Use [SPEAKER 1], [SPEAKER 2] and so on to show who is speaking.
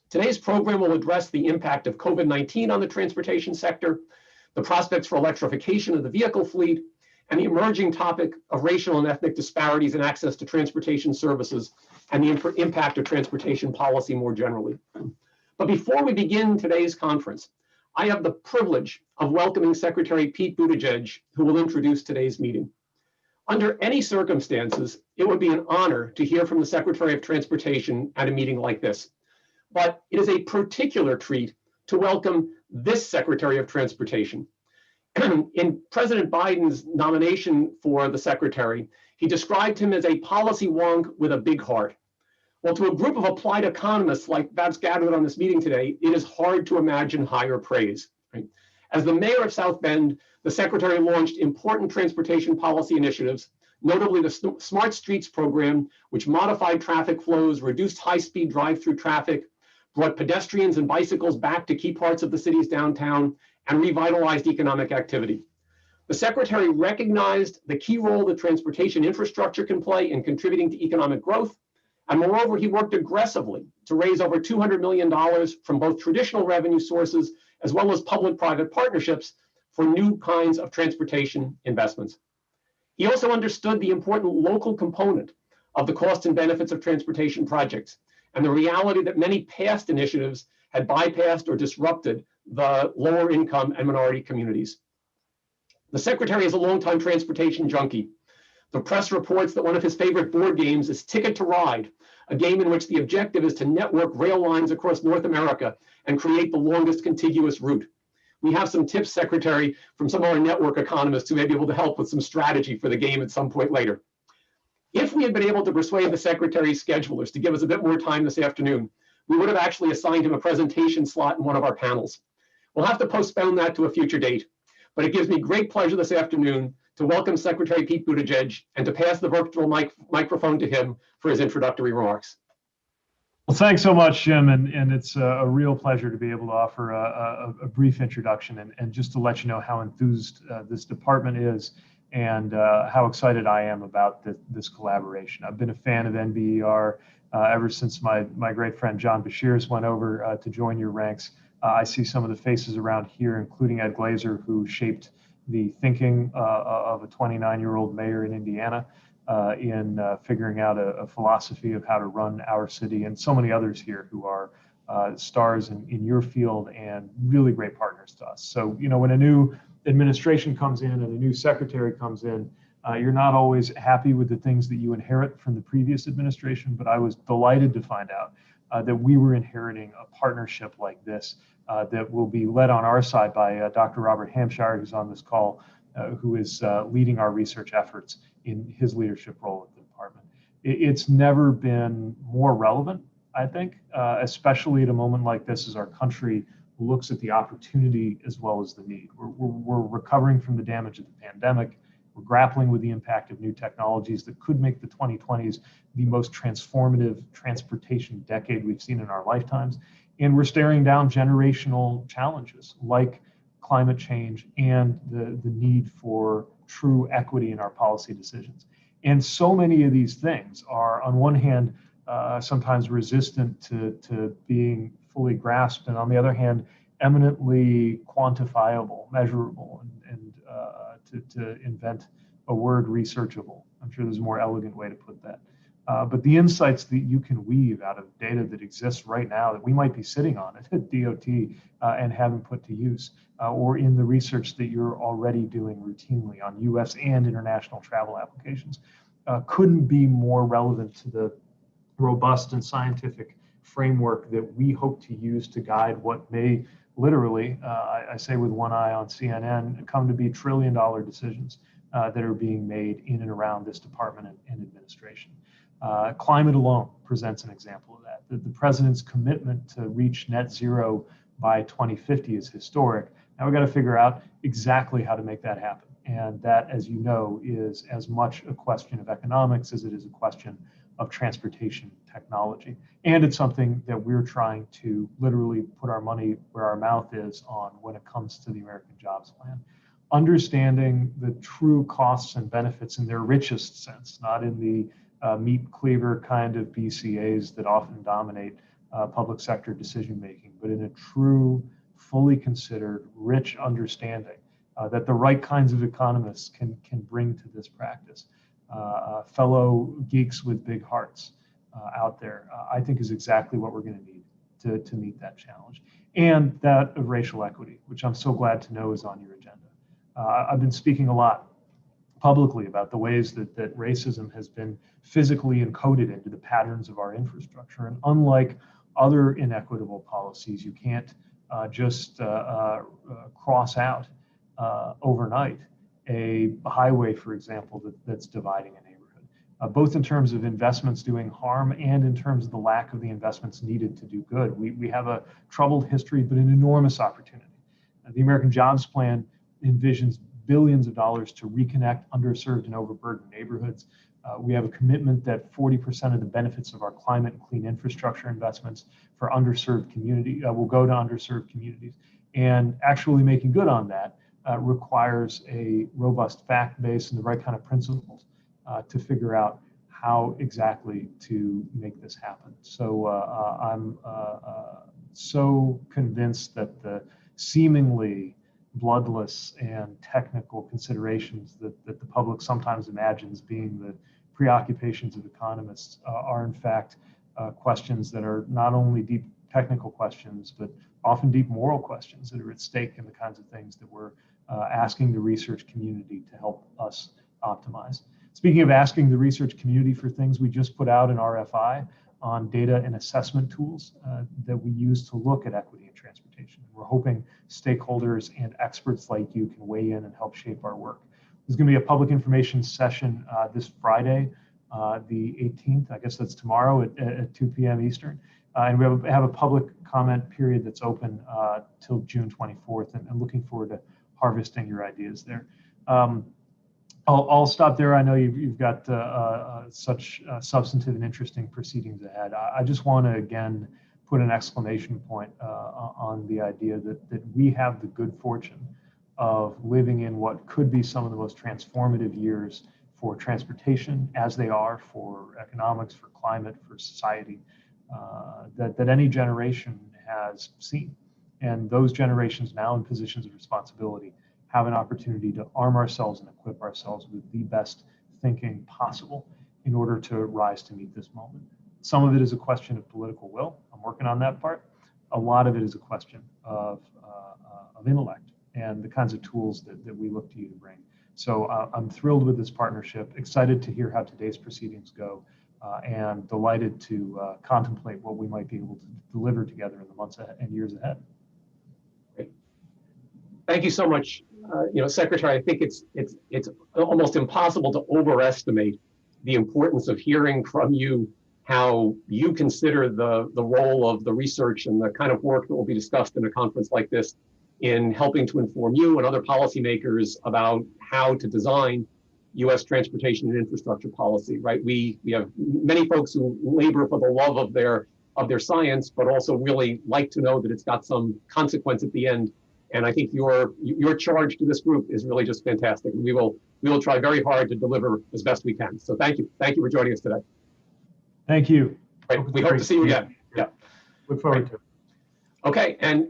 [SPEAKER 1] Today's program will address the impact of COVID-19 on the transportation sector, the prospects for electrification of the vehicle fleet, and the emerging topic of racial and ethnic disparities in access to transportation services and the impact of transportation policy more generally. But before we begin today's conference, I have the privilege of welcoming Secretary Pete Buttigieg, who will introduce today's meeting. Under any circumstances, it would be an honor to hear from the Secretary of Transportation at a meeting like this. But it is a particular treat to welcome this Secretary of Transportation. In President Biden's nomination for the Secretary, he described him as a policy wonk with a big heart. Well, to a group of applied economists like that's gathered on this meeting today, it is hard to imagine higher praise. Right? As the mayor of South Bend, the Secretary launched important transportation policy initiatives, notably the Smart Streets program, which modified traffic flows, reduced high-speed drive-through traffic, brought pedestrians and bicycles back to key parts of the city's downtown, and revitalized economic activity. The Secretary recognized the key role that transportation infrastructure can play in contributing to economic growth, and moreover, he worked aggressively to raise over $200 million from both traditional revenue sources as well as public-private partnerships for new kinds of transportation investments. He also understood the important local component of the costs and benefits of transportation projects and the reality that many past initiatives had bypassed or disrupted the lower income and minority communities. The Secretary is a longtime transportation junkie. The press reports that one of his favorite board games is Ticket to Ride, a game in which the objective is to network rail lines across North America and create the longest contiguous route. We have some tips, Secretary, from some of our network economists who may be able to help with some strategy for the game at some point later. If we had been able to persuade the Secretary's schedulers to give us a bit more time this afternoon, we would have actually assigned him a presentation slot in one of our panels. We'll have to postpone that to a future date, but it gives me great pleasure this afternoon to welcome Secretary Pete Buttigieg and to pass the virtual microphone to him for his introductory remarks.
[SPEAKER 2] Well, thanks so much, Jim, and it's a real pleasure to be able to offer a brief introduction and just to let you know how enthused this department is and how excited I am about this collaboration. I've been a fan of NBER ever since my great friend John Beshears went over to join your ranks. I see some of the faces around here, including Ed Glazer, who shaped the thinking of a 29-year-old mayor in Indiana in figuring out a philosophy of how to run our city, and so many others here who are stars in your field and really great partners to us. So, you know, when a new administration comes in and a new secretary comes in, you're not always happy with the things that you inherit from the previous administration, but I was delighted to find out that we were inheriting a partnership like this that will be led on our side by Dr. Robert Hampshire, who's on this call, who is leading our research efforts in his leadership role at the department. It's never been more relevant, I think, especially at a moment like this as our country looks at the opportunity as well as the need. We're recovering from the damage of the pandemic. We're grappling with the impact of new technologies that could make the 2020s the most transformative transportation decade we've seen in our lifetimes. And we're staring down generational challenges like climate change and the need for true equity in our policy decisions. And so many of these things are, on one hand, sometimes resistant to being fully grasped, and on the other hand, eminently quantifiable, measurable, and to invent a word, researchable. I'm sure there's a more elegant way to put that. But the insights that you can weave out of data that exists right now that we might be sitting on at DOT and haven't put to use, or in the research that you're already doing routinely on US and international travel applications, couldn't be more relevant to the robust and scientific framework that we hope to use to guide what may literally, I say with one eye on CNN, come to be trillion-dollar decisions that are being made in and around this department and administration. Climate alone presents an example of that. The president's commitment to reach net zero by 2050 is historic. Now we've got to figure out exactly how to make that happen. And that, as you know, is as much a question of economics as it is a question of transportation technology. And it's something that we're trying to literally put our money where our mouth is on when it comes to the American Jobs Plan. Understanding the true costs and benefits in their richest sense, not in the meat cleaver kind of BCAs that often dominate public sector decision making, but in a true, fully considered, rich understanding that the right kinds of economists can bring to this practice. Fellow geeks with big hearts out there, I think is exactly what we're going to need to meet that challenge. And that of racial equity, which I'm so glad to know is on your agenda. I've been speaking a lot publicly about the ways that racism has been physically encoded into the patterns of our infrastructure. And unlike other inequitable policies, you can't just cross out overnight a highway, for example, that's dividing a neighborhood, both in terms of investments doing harm and in terms of the lack of the investments needed to do good. We have a troubled history, but an enormous opportunity. The American Jobs Plan envisions billions of dollars to reconnect underserved and overburdened neighborhoods. We have a commitment that 40% of the benefits of our climate and clean infrastructure investments for underserved community will go to underserved communities. And actually making good on that requires a robust fact base and the right kind of principles to figure out how exactly to make this happen. So I'm so convinced that the seemingly bloodless and technical considerations that the public sometimes imagines being the preoccupations of economists are in fact questions that are not only deep technical questions, but often deep moral questions that are at stake in the kinds of things that we're asking the research community to help us optimize. Speaking of asking the research community for things, we just put out an RFI on data and assessment tools that we use to look at equity in transportation. We're hoping stakeholders and experts like you can weigh in and help shape our work. There's going to be a public information session this Friday, the 18th, I guess that's tomorrow at 2 p.m. Eastern. And we have a public comment period that's open till June 24th, and looking forward to harvesting your ideas there. I'll stop there. I know you've got such substantive and interesting proceedings ahead. I just want to, again, put an exclamation point on the idea that we have the good fortune of living in what could be some of the most transformative years for transportation, as they are for economics, for climate, for society, that any generation has seen. And those generations now in positions of responsibility have an opportunity to arm ourselves and equip ourselves with the best thinking possible in order to rise to meet this moment. Some of it is a question of political will. I'm working on that part. A lot of it is a question of intellect and the kinds of tools that we look to you to bring. So I'm thrilled with this partnership, excited to hear how today's proceedings go, and delighted to contemplate what we might be able to deliver together in the months and years ahead.
[SPEAKER 1] Great. Thank you so much. Secretary, I think it's almost impossible to overestimate the importance of hearing from you how you consider the role of the research and the kind of work that will be discussed in a conference like this in helping to inform you and other policymakers about how to design U.S. transportation and infrastructure policy, right? We have many folks who labor for the love of their science, but also really like to know that it's got some consequence at the end. And I think your charge to this group is really just fantastic. We will try very hard to deliver as best we can. So thank you for joining us today.
[SPEAKER 2] Thank you.
[SPEAKER 1] Right. We hope to see you again. Yeah.
[SPEAKER 2] Look forward to it.
[SPEAKER 1] Okay, and